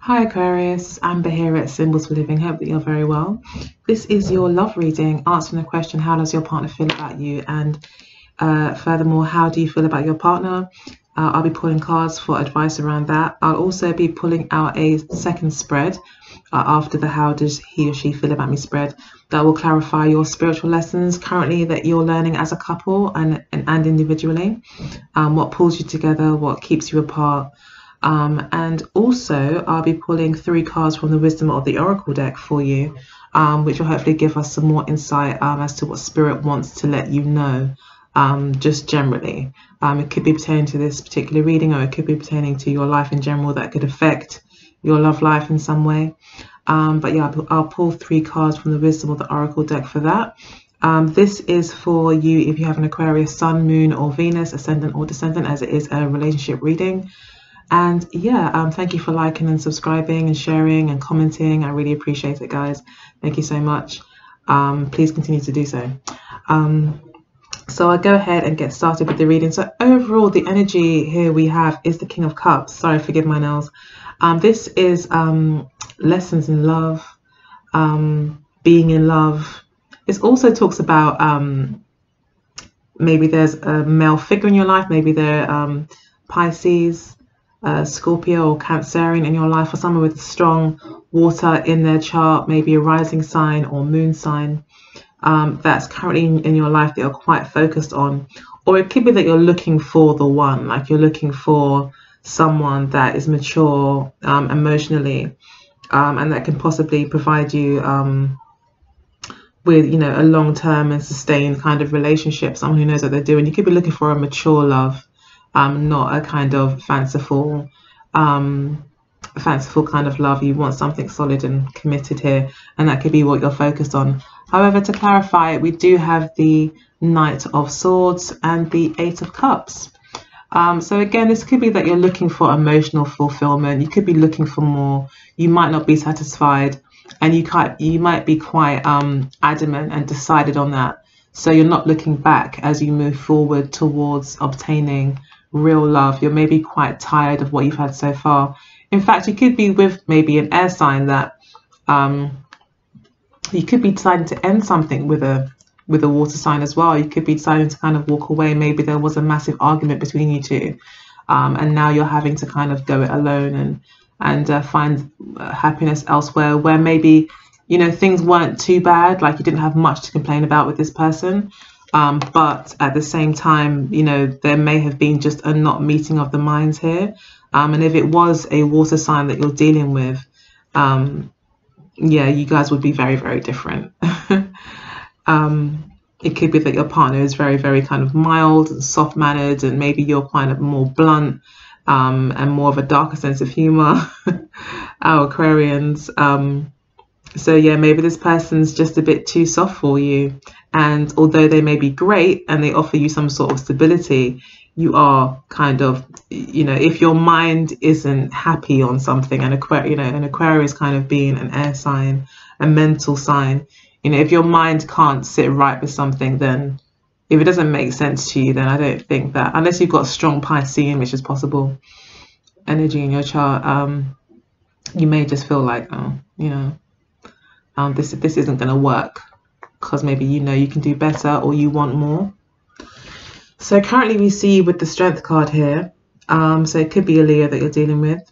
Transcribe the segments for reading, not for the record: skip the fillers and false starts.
Hi Aquarius, Amber here at Symbols for Living. Hope that you're very well. This is your love reading, answering the question, how does your partner feel about you? And furthermore, how do you feel about your partner? I'll be pulling cards for advice around that. I'll also be pulling out a second spread after the how does he or she feel about me spread that will clarify your spiritual lessons currently that you're learning as a couple and individually, what pulls you together, what keeps you apart. And also I'll be pulling 3 cards from the Wisdom of the Oracle deck for you, which will hopefully give us some more insight as to what Spirit wants to let you know, just generally. It could be pertaining to this particular reading, or it could be pertaining to your life in general that could affect your love life in some way. But yeah, I'll pull 3 cards from the Wisdom of the Oracle deck for that. This is for you if you have an Aquarius Sun, Moon or Venus, Ascendant or Descendant, as it is a relationship reading. And yeah, thank you for liking and subscribing and sharing and commenting. I really appreciate it, guys. Thank you so much. Please continue to do so. So I'll go ahead and get started with the reading. So overall, the energy here we have is the King of Cups. Sorry, forgive my nails. This is lessons in love, being in love. This also talks about maybe there's a male figure in your life, maybe they're Pisces, Scorpio or Cancerian in your life, or someone with strong water in their chart, maybe a rising sign or moon sign that's currently in your life that you're quite focused on. Or it could be that you're looking for the one, like you're looking for someone that is mature emotionally, and that can possibly provide you with, you know, a long-term and sustained kind of relationship, someone who knows what they're doing. You could be looking for a mature love, not a kind of fanciful kind of love. You want something solid and committed here, and that could be what you're focused on. However, to clarify, we do have the Knight of Swords and the 8 of Cups. So again, this could be that you're looking for emotional fulfillment. You could be looking for more. You might not be satisfied, and you might be quite adamant and decided on that. So you're not looking back as you move forward towards obtaining real love. You're maybe quite tired of what you've had so far. In fact, you could be with maybe an air sign that you could be deciding to end something with a water sign as well. You could be deciding to kind of walk away. Maybe there was a massive argument between you two, and now you're having to kind of go it alone and find happiness elsewhere, where maybe, you know, things weren't too bad, like you didn't have much to complain about with this person. But at the same time, you know, there may have been just a not meeting of the minds here. And if it was a water sign that you're dealing with, yeah, you guys would be very, very different. It could be that your partner is very, very kind of mild and soft-mannered, and maybe you're kind of more blunt and more of a darker sense of humor. Our Aquarians. So yeah, maybe this person's just a bit too soft for you. And although they may be great and they offer you some sort of stability, you are kind of, you know, if your mind isn't happy on something, and an Aquarius kind of being an air sign, a mental sign, you know, if your mind can't sit right with something, then if it doesn't make sense to you, then I don't think that, unless you've got strong Piscean, which is possible, energy in your chart, you may just feel like, oh, you know, this isn't going to work, because maybe, you know, you can do better or you want more. So currently we see with the Strength card here, so it could be a Leo that you're dealing with.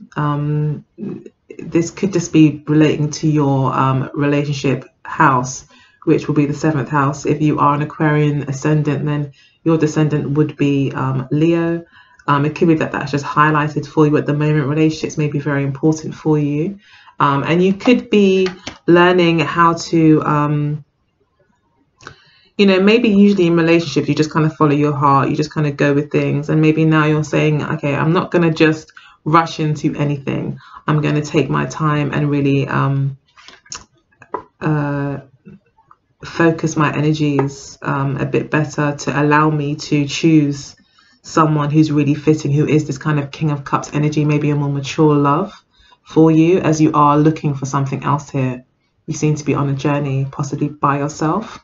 This could just be relating to your relationship house, which will be the 7th house. If you are an Aquarian ascendant, then your descendant would be Leo. It could be that that's just highlighted for you at the moment. Relationships may be very important for you. And you could be learning how to, you know, maybe usually in relationships, you just kind of follow your heart. You just kind of go with things. And maybe now you're saying, okay, I'm not going to just rush into anything. I'm going to take my time and really focus my energies a bit better to allow me to choose someone who's really fitting, who is this kind of King of Cups energy, maybe a more mature love for you, as you are looking for something else here. You seem to be on a journey, possibly by yourself,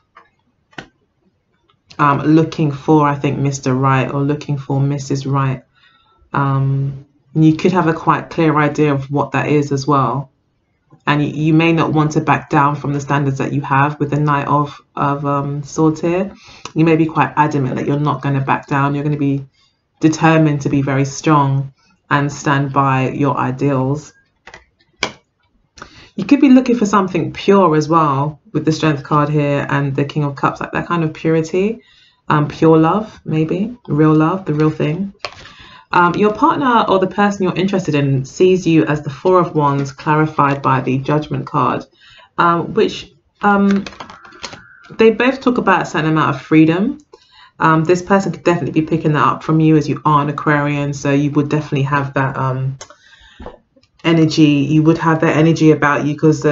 looking for, I think, Mr. Right, or looking for Mrs. Right. And you could have a quite clear idea of what that is as well. And you may not want to back down from the standards that you have with the Knight of Swords here. You may be quite adamant that you're not going to back down. You're going to be determined to be very strong and stand by your ideals. You could be looking for something pure as well with the Strength card here and the King of Cups, like that kind of purity, pure love, maybe real love, the real thing. Your partner or the person you're interested in sees you as the Four of Wands clarified by the Judgment card, which they both talk about a certain amount of freedom. This person could definitely be picking that up from you, as you are an Aquarian, so you would definitely have that energy. You would have that energy about you because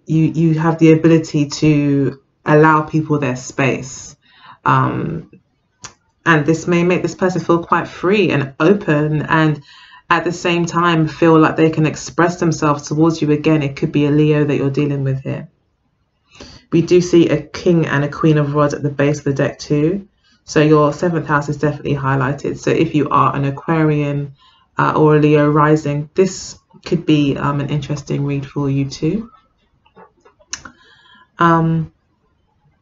you have the ability to allow people their space. And this may make this person feel quite free and open, and at the same time feel like they can express themselves towards you. Again, it could be a Leo that you're dealing with here. We do see a King and a Queen of Rods at the base of the deck too. So your 7th house is definitely highlighted. So if you are an Aquarian or a Leo rising, this could be an interesting read for you too.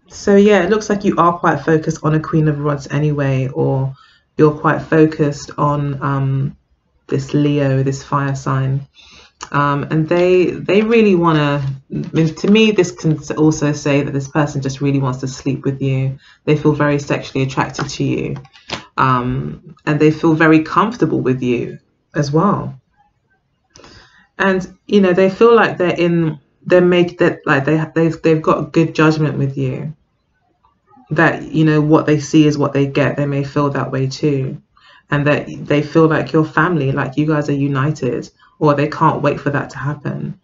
So yeah, it looks like you are quite focused on a Queen of Rods anyway, or you're quite focused on this Leo, this fire sign. And they really want to me, this can also say that this person just really wants to sleep with you. They feel very sexually attracted to you, and they feel very comfortable with you as well. And you know, they feel like they've got good judgment with you, that you know what they see is what they get. They may feel that way too, and that they feel like your family, like you guys are united, or they can't wait for that to happen.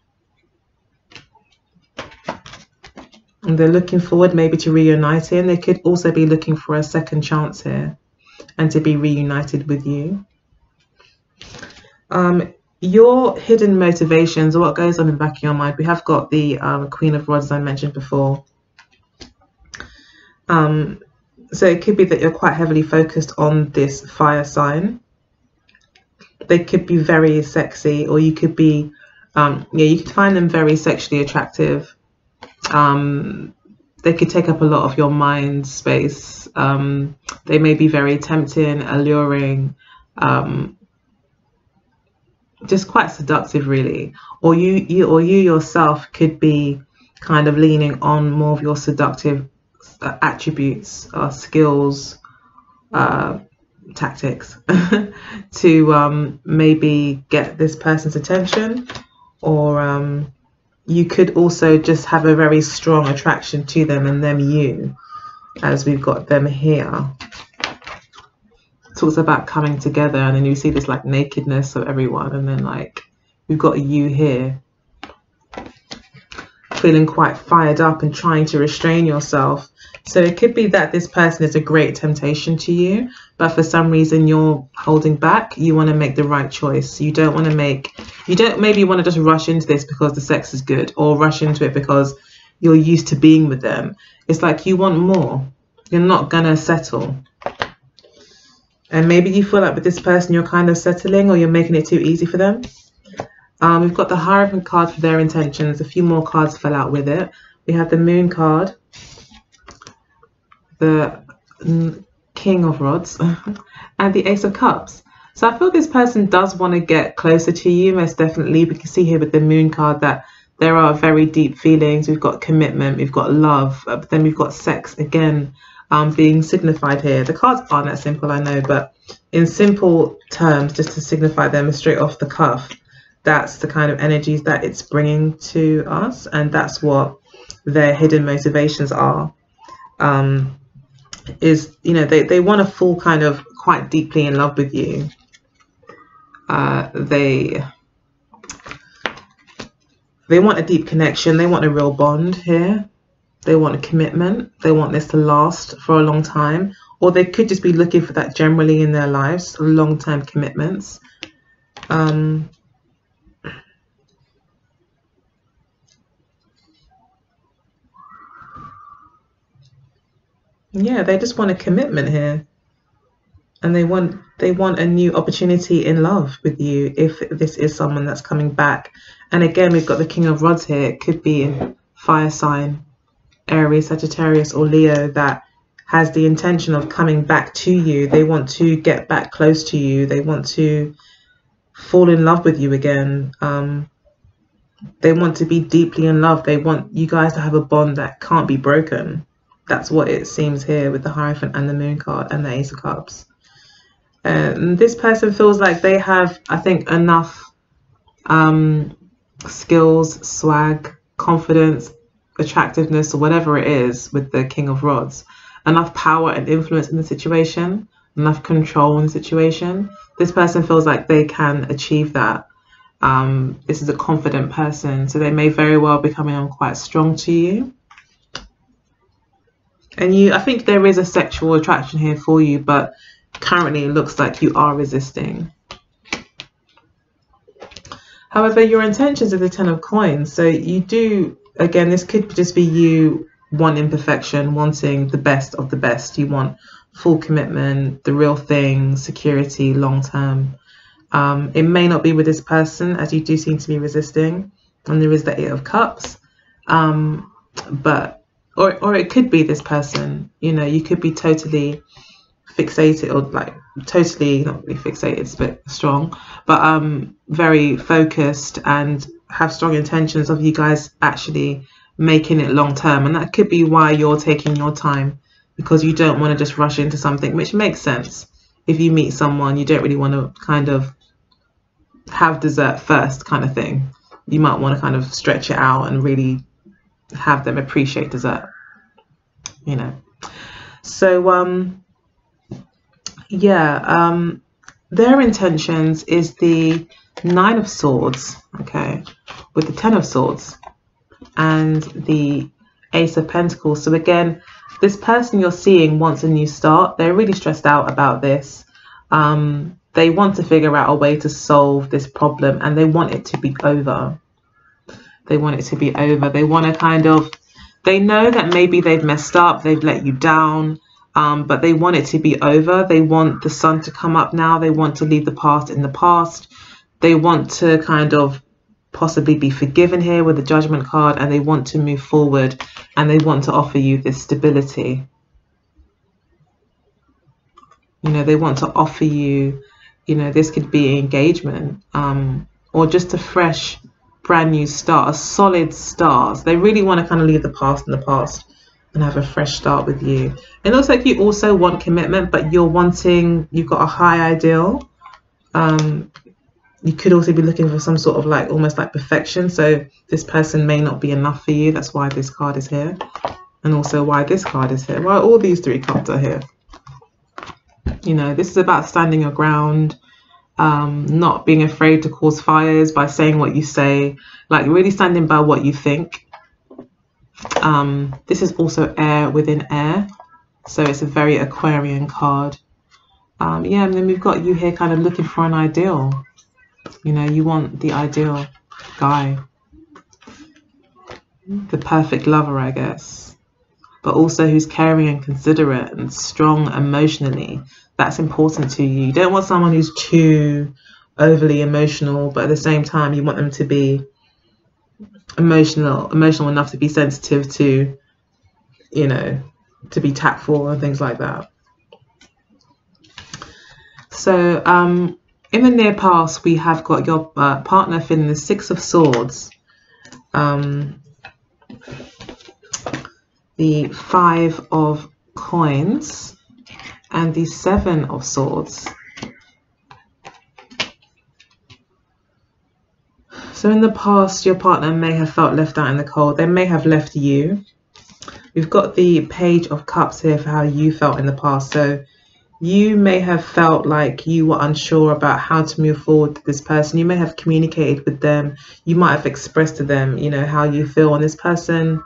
And they're looking forward maybe to reuniting. They could also be looking for a second chance here and to be reunited with you. Your hidden motivations, or what goes on in the back of your mind. We have got the Queen of Rods, as I mentioned before. So it could be that you're quite heavily focused on this fire sign. They could be very sexy, or you could be, yeah, you could find them very sexually attractive. They could take up a lot of your mind space. They may be very tempting, alluring, just quite seductive, really. Or you yourself could be kind of leaning on more of your seductive attributes, skills, tactics to maybe get this person's attention, or you could also just have a very strong attraction to them and them you, as we've got them here. Talks about coming together, and then you see this like nakedness of everyone, and then like we've got you here feeling quite fired up and trying to restrain yourself. So it could be that this person is a great temptation to you, but for some reason you're holding back. You want to make the right choice. You don't maybe want to just rush into this because the sex is good, or rush into it because you're used to being with them. It's like you want more. You're not gonna settle. And maybe you feel like with this person you're kind of settling, or you're making it too easy for them. We've got the Hierophant card for their intentions. A few more cards fell out with it. We have the Moon card, the King of Rods, and the Ace of Cups. So I feel this person does want to get closer to you, most definitely. We can see here with the Moon card that there are very deep feelings. We've got commitment, we've got love, but then we've got sex again being signified here. The cards aren't that simple, I know, but in simple terms, just to signify them straight off the cuff, that's the kind of energies that it's bringing to us, and that's what their hidden motivations are. Is, you know, they want to fall kind of quite deeply in love with you. They want a deep connection. They want a real bond here. They want a commitment. They want this to last for a long time, or they could just be looking for that generally in their lives, long-term commitments. Yeah, they just want a commitment here. and they want a new opportunity in love with you, if this is someone that's coming back. And again, we've got the King of Rods here. It could be a fire sign, Aries, Sagittarius, or Leo, that has the intention of coming back to you. They want to get back close to you. They want to fall in love with you again. They want to be deeply in love. They want you guys to have a bond that can't be broken. That's what it seems here with the Hierophant and the Moon card and the Ace of Cups. This person feels like they have, I think, enough skills, swag, confidence, attractiveness, or whatever it is with the King of Rods. Enough power and influence in the situation, enough control in the situation. This person feels like they can achieve that. This is a confident person, so they may very well be coming on quite strong to you. And I think there is a sexual attraction here for you, but currently it looks like you are resisting. However, your intentions are the Ten of Coins. So you do, again, this could just be you wanting perfection, wanting the best of the best. You want full commitment, the real thing, security, long term. It may not be with this person, as you do seem to be resisting. And there is the Eight of Cups. Or it could be this person. You know, you could be totally fixated, or like totally, not really fixated, it's a bit strong, but very focused and have strong intentions of you guys actually making it long term. And that could be why you're taking your time, because you don't want to just rush into something, which makes sense. If you meet someone, you don't really want to kind of have dessert first kind of thing. You might want to kind of stretch it out and really have them appreciate dessert, you know. So yeah, their intentions is the Nine of Swords, okay, with the Ten of Swords and the Ace of Pentacles. So again, this person you're seeing wants a new start. They're really stressed out about this. They want to figure out a way to solve this problem, and they want it to be over. They want it to be over. They want to kind of, they know that maybe they've messed up, they've let you down, but they want it to be over. They want the sun to come up now. They want to leave the past in the past. They want to kind of possibly be forgiven here with the Judgment card, and they want to move forward, and they want to offer you this stability. You know, they want to offer you, you know, this could be engagement, or just a fresh, brand new start, a solid start. They really want to kind of leave the past in the past and have a fresh start with you. It looks like you also want commitment, but you've got a high ideal. You could also be looking for some sort of like almost like perfection. So this person may not be enough for you. That's why this card is here, and also why this card is here. Why all these three cards are here. You know, this is about standing your ground, not being afraid to cause fires by saying what you say, like really standing by what you think. This is also air within air, so it's a very Aquarian card. Yeah, and then we've got you here kind of looking for an ideal. You know, you want the ideal guy, the perfect lover, I guess, but also who's caring and considerate and strong emotionally. That's important to you. You don't want someone who's too overly emotional, but at the same time you want them to be emotional enough to be sensitive to, you know, to be tactful and things like that. So in the near past, we have got your partner feeling the Six of Swords, the Five of Coins, and the Seven of Swords. So in the past, your partner may have felt left out in the cold. They may have left you. We've got the Page of Cups here for how you felt in the past. So you may have felt like you were unsure about how to move forward with this person. You may have communicated with them. You might have expressed to them, you know, how you feel. And this person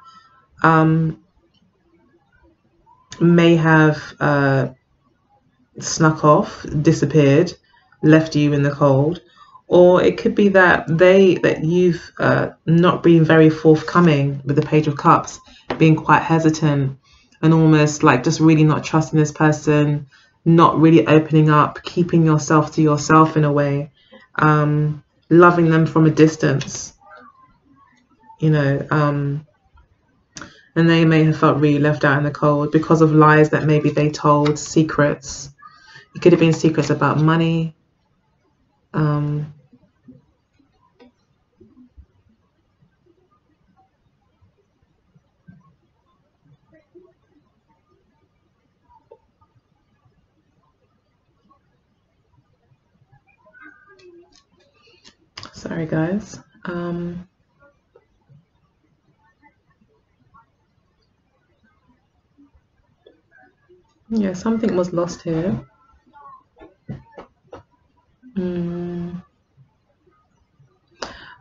may have snuck off, disappeared, left you in the cold. Or it could be that you've not been very forthcoming with the Page of Cups, being quite hesitant and almost like just really not trusting this person. not really opening up, keeping yourself to yourself in a way, loving them from a distance, you know, and they may have felt really left out in the cold because of lies that maybe they told, secrets. It could have been secrets about money. Sorry, guys. Yeah, something was lost here.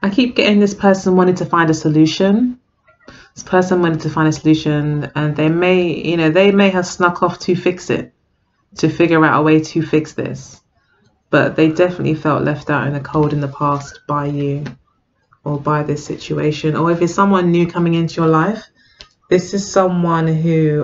I keep getting this person wanted to find a solution. This person wanted to find a solution, and they may, you know, they may have snuck off to fix it, to figure out a way to fix this. But they definitely felt left out in the cold in the past by you or by this situation. Or if it's someone new coming into your life, this is someone who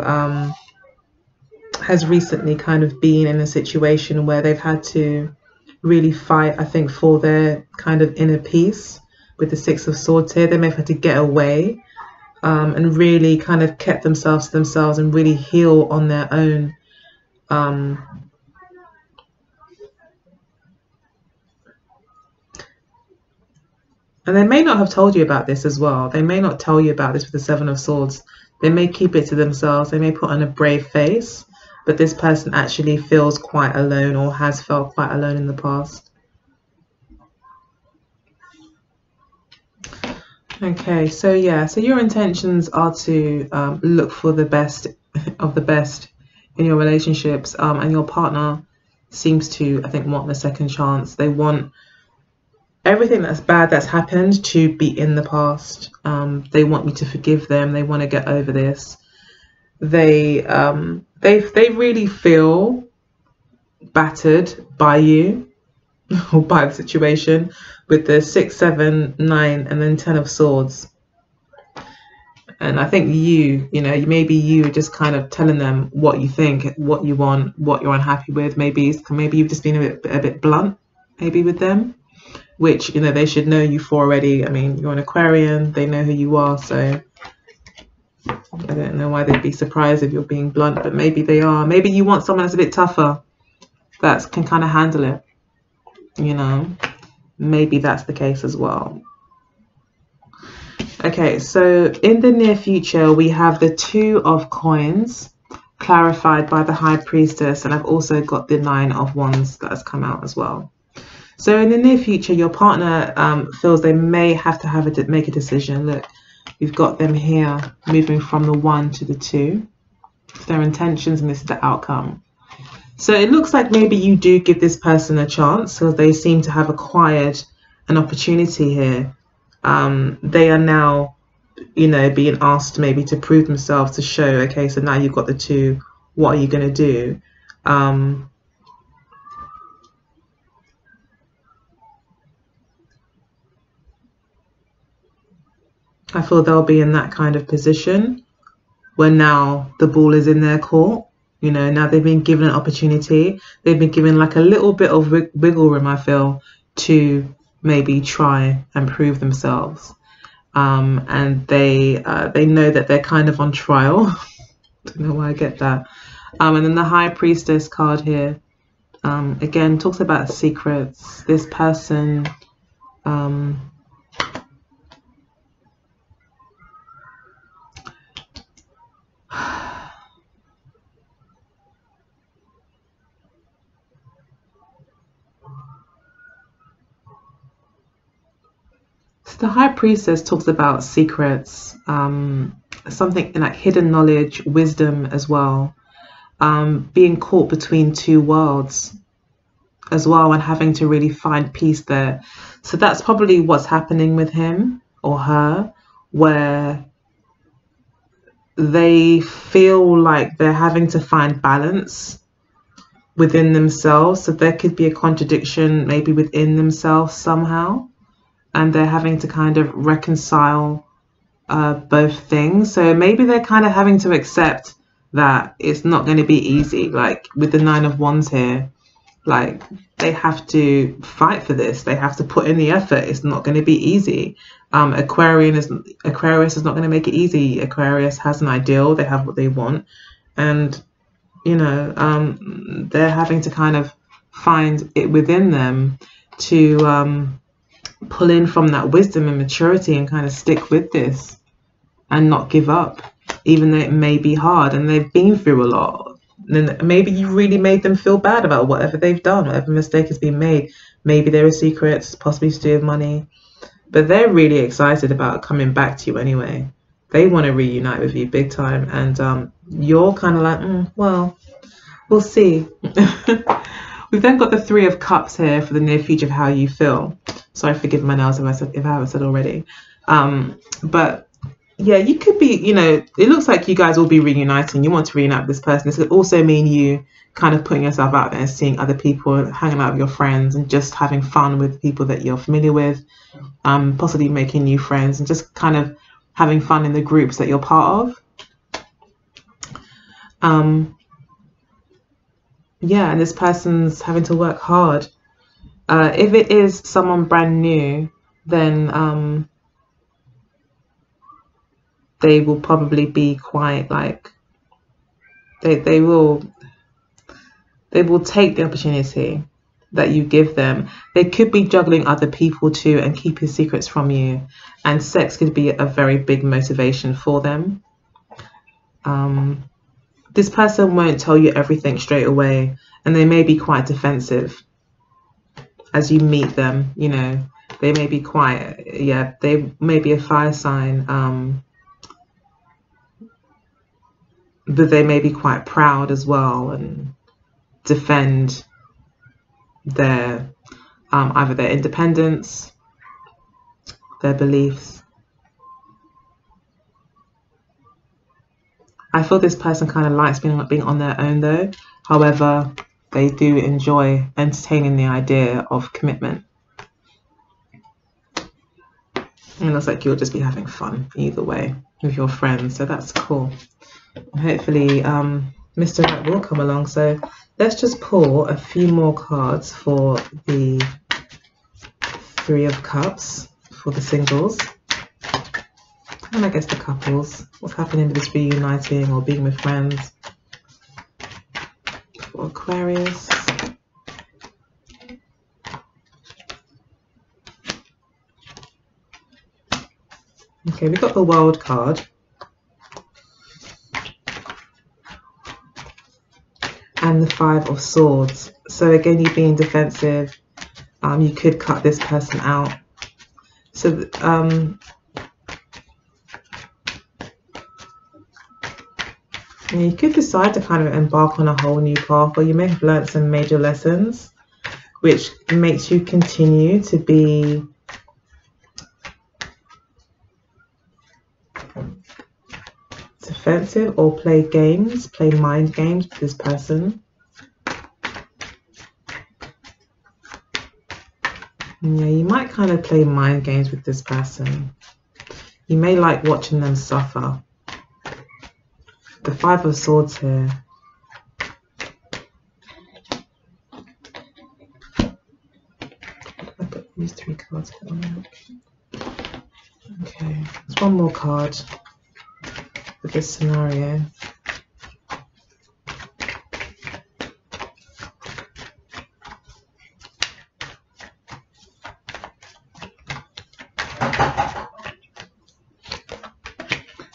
has recently kind of been in a situation where they've had to really fight, I think, for their kind of inner peace. With the Six of Swords here, they may have had to get away and really kind of kept themselves to themselves and really heal on their own. And they may not have told you about this as well. They may not tell you about this with the Seven of Swords. They may keep it to themselves. They may put on a brave face, but this person actually feels quite alone or has felt quite alone in the past. Okay, so yeah, so your intentions are to look for the best of the best in your relationships, and your partner seems to, I think, want a second chance. They want everything that's bad that's happened to be in the past. They want you to forgive them. They want to get over this. They really feel battered by you or by the situation, with the 6, 7, 9, and then 10 of Swords. And I think you know, maybe you are just kind of telling them what you think, what you want, what you're unhappy with. Maybe you've just been a bit blunt, maybe, with them, which, you know, they should know you for already. I mean, you're an Aquarian, they know who you are, so I don't know why they'd be surprised if you're being blunt, but maybe they are. Maybe you want someone that's a bit tougher, that can kind of handle it, you know. Maybe that's the case as well. Okay, so in the near future, we have the Two of Coins clarified by the High Priestess, and I've also got the Nine of Wands that has come out as well. So in the near future, your partner feels they may have to make a decision. Look, we've got them here moving from the 1 to the 2. Their intentions, and this is the outcome. So it looks like maybe you do give this person a chance, so they seem to have acquired an opportunity here. They are now, you know, being asked maybe to prove themselves, to show, okay, so now you've got the 2, what are you going to do? I feel they'll be in that kind of position where now the ball is in their court. You know, now they've been given an opportunity. They've been given like a little bit of wiggle room, I feel, to maybe try and prove themselves. And they know that they're kind of on trial. Don't know why I get that. And then the High Priestess card here, again, talks about secrets. This person, the High Priestess talks about secrets, something like hidden knowledge, wisdom as well, being caught between two worlds as well, and having to really find peace there. So that's probably what's happening with him or her, where they feel like they're having to find balance within themselves. So there could be a contradiction maybe within themselves somehow, and they're having to kind of reconcile both things. So maybe they're kind of having to accept that it's not going to be easy. Like with the Nine of Wands here, like they have to fight for this. They have to put in the effort. It's not going to be easy. Aquarius is not going to make it easy. Aquarius has an ideal. They have what they want, and you know, they're having to kind of find it within them to pull in from that wisdom and maturity and kind of stick with this and not give up, even though it may be hard and they've been through a lot. And maybe you really made them feel bad about whatever they've done, whatever mistake has been made. Maybe there are secrets, possibly to do with money, but they're really excited about coming back to you anyway. They want to reunite with you big time, and you're kind of like, well, we'll see. We've then got the Three of Cups here for the near future of how you feel. Sorry, forgive my nails if I haven't said already. But yeah, you could be, you know, it looks like you guys will be reuniting. You want to reunite with this person. This could also mean you kind of putting yourself out there and seeing other people, hanging out with your friends and just having fun with people that you're familiar with, possibly making new friends and just kind of having fun in the groups that you're part of. Yeah, and this person's having to work hard. If it is someone brand new, then they will probably be quite like they will take the opportunity that you give them. They could be juggling other people too and keeping secrets from you, and sex could be a very big motivation for them. This person won't tell you everything straight away, and they may be quite defensive as you meet them. You know, they may be quite, yeah, they may be a fire sign, but they may be quite proud as well and defend their either their independence, their beliefs. I feel this person kind of likes being on their own though. However, they do enjoy entertaining the idea of commitment. And it looks like you'll just be having fun either way with your friends, so that's cool. Hopefully Mr. Right will come along. So let's just pull a few more cards for the Three of Cups for the singles, and I guess the couples. What's happening with this reuniting or being with friends for Aquarius? Okay, we got the World card. And the Five of Swords. So again, you being defensive, you could cut this person out. So you could decide to kind of embark on a whole new path, or you may have learned some major lessons, which makes you continue to be defensive or play games, play mind games with this person. Yeah, you might kind of play mind games with this person. You may like watching them suffer. The Five of Swords here. I put these three cards here. Okay, there's one more card for this scenario.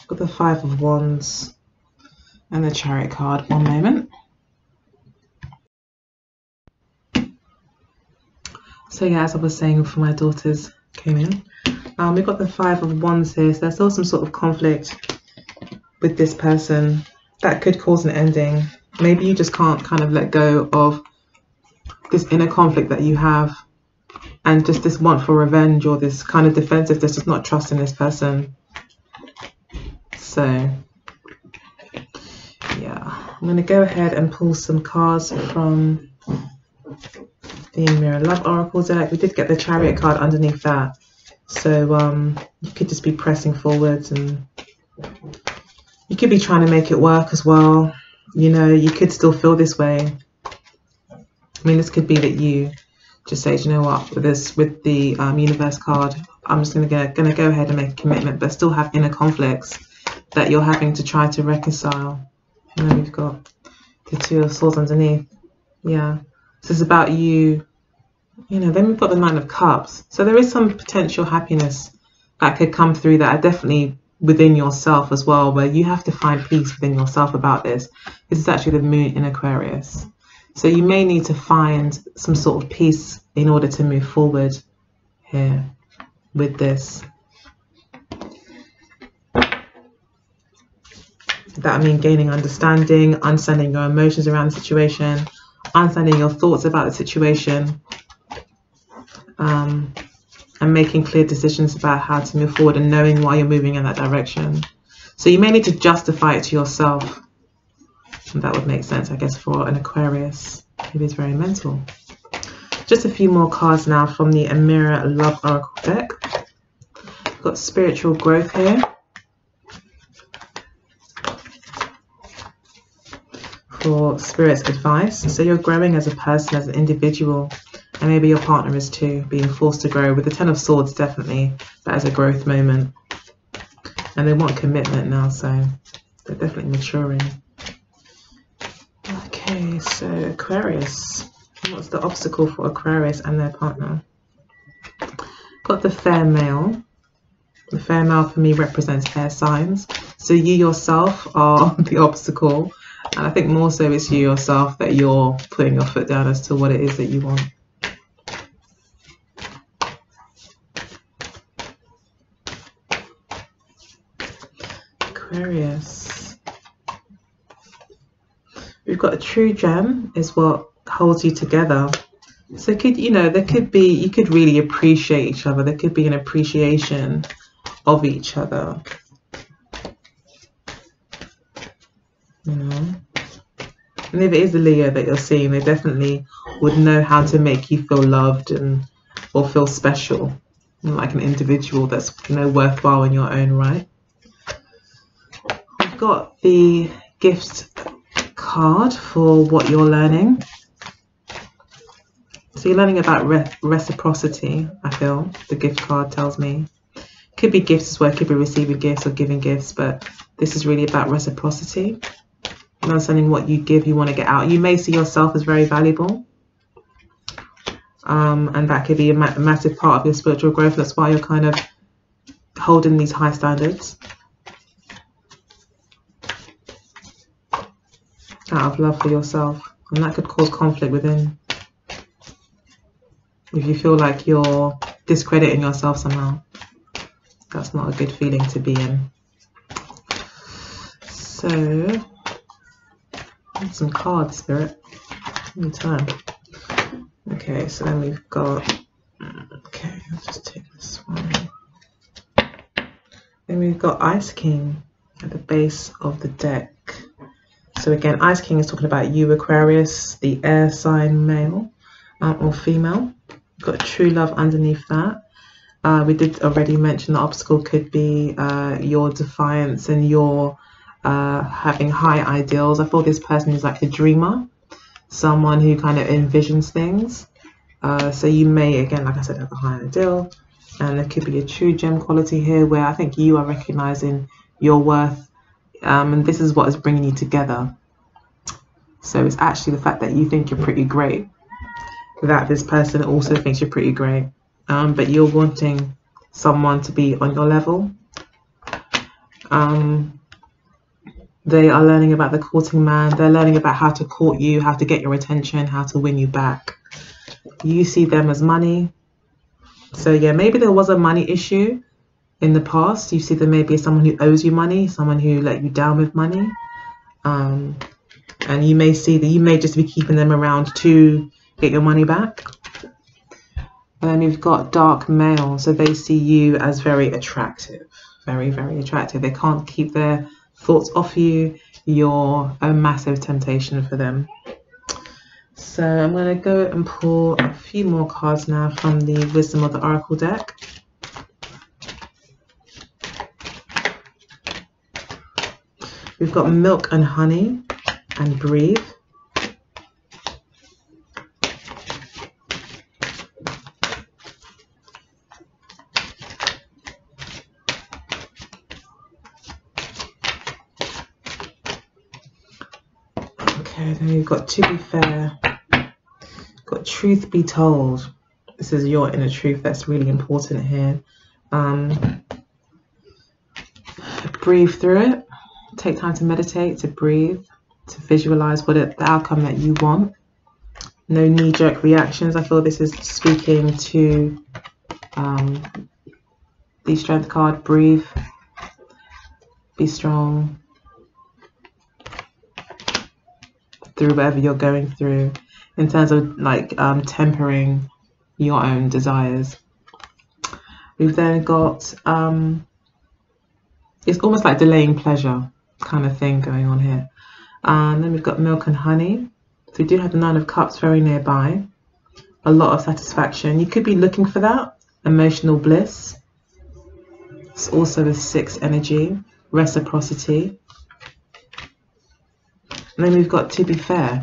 Got the Five of Wands and the Chariot card. One moment. So yeah, as I was saying before my daughters came in, we've got the Five of Wands here. So there's still some sort of conflict with this person that could cause an ending. Maybe you just can't kind of let go of this inner conflict that you have, and just this want for revenge, or this kind of defensiveness, just not trusting this person. So yeah, I'm going to go ahead and pull some cards from the Mirror Love Oracle deck. We did get the Chariot card underneath that, so you could just be pressing forwards and You could be trying to make it work as well. You know, you could still feel this way. I mean, this could be that you just say, you know what, with the universe card, I'm just gonna go ahead and make a commitment, but still have inner conflicts that you're having to try to reconcile. And then we've got the Two of Swords underneath. Yeah, this is about you. You know, then we've got the Nine of Cups. So there is some potential happiness that could come through that are definitely within yourself as well, where you have to find peace within yourself about this. This is actually the Moon in Aquarius. So you may need to find some sort of peace in order to move forward here with this. That means gaining understanding, understanding your emotions around the situation, understanding your thoughts about the situation, and making clear decisions about how to move forward and knowing why you're moving in that direction. So you may need to justify it to yourself. And that would make sense, I guess, for an Aquarius. It is very mental. Just a few more cards now from the Amira Love Oracle deck. We've got spiritual growth here. For Spirit's advice. So you're growing as a person, as an individual, and maybe your partner is too, being forced to grow. With the Ten of Swords, definitely, that is a growth moment. And they want commitment now, so they're definitely maturing. Okay, so Aquarius. What's the obstacle for Aquarius and their partner? Got the fair male. The fair male for me represents air signs. So you yourself are the obstacle. And I think more so it's you yourself that you're putting your foot down as to what it is that you want. Aquarius. We've got a true gem is what holds you together. So could, you know, there could be, you could really appreciate each other. There could be an appreciation of each other. You know, and if it is the Leo that you're seeing, they definitely would know how to make you feel loved and or feel special, like an individual that's, you know, worthwhile in your own right. We've got the gift card for what you're learning. So you're learning about reciprocity, I feel the gift card tells me. Could be gifts as well, could be receiving gifts or giving gifts, but this is really about reciprocity. Understanding what you give, you want to get out. You may see yourself as very valuable, and that could be a massive part of your spiritual growth. That's why you're kind of holding these high standards out of love for yourself, and that could cause conflict within. If you feel like you're discrediting yourself somehow, that's not a good feeling to be in. So some cards, Spirit. Let me turn. Okay, so then we've got, okay, I'll just take this one. Then we've got Ice King at the base of the deck. So again, Ice King is talking about you, Aquarius, the air sign male or female. We've got true love underneath that. We did already mention the obstacle could be your defiance and your having high ideals. I thought this person is like a dreamer, someone who kind of envisions things. So you may, again, like I said, have a high ideal, and there could be a true gem quality here where I think you are recognizing your worth, and this is what is bringing you together. So it's actually the fact that you think you're pretty great, that this person also thinks you're pretty great, but you're wanting someone to be on your level. They are learning about the courting man. They're learning about how to court you, how to get your attention, how to win you back. You see them as money. So yeah, maybe there was a money issue in the past. You see them maybe as someone who owes you money, someone who let you down with money. And you may see that you may just be keeping them around to get your money back. And then you've got dark male. So they see you as very attractive, very, very attractive. They can't keep their thoughts off you. You're a massive temptation for them. So I'm going to go and pull a few more cards now from the Wisdom of the Oracle deck. We've got milk and honey and breathe. Okay, then we've got to be fair. Got truth be told. This is your inner truth that's really important here. Breathe through it. Take time to meditate, to breathe, to visualize the outcome that you want. No knee-jerk reactions. I feel this is speaking to the Strength card. Breathe. Be strong through whatever you're going through in terms of like tempering your own desires. We've then got it's almost like delaying pleasure kind of thing going on here. And then we've got milk and honey. So we do have the Nine of Cups very nearby. A lot of satisfaction. You could be looking for that. Emotional bliss. It's also a 6 energy. Reciprocity. And then we've got to be fair.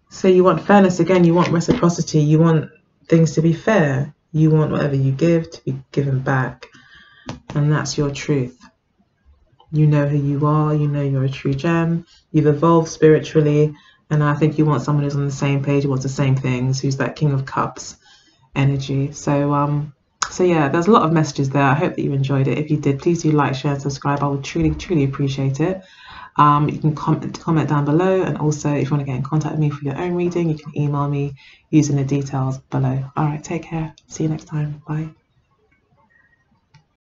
So you want fairness again, you want reciprocity, you want things to be fair. You want whatever you give to be given back. And that's your truth. You know who you are, you know you're a true gem, you've evolved spiritually, and I think you want someone who's on the same page, who wants the same things, who's that King of Cups energy. So yeah, there's a lot of messages there. I hope that you enjoyed it. If you did, please do like, share, and subscribe. I would truly appreciate it. You can comment down below, and also if you want to get in contact with me for your own reading, you can email me using the details below. All right, take care. See you next time. Bye.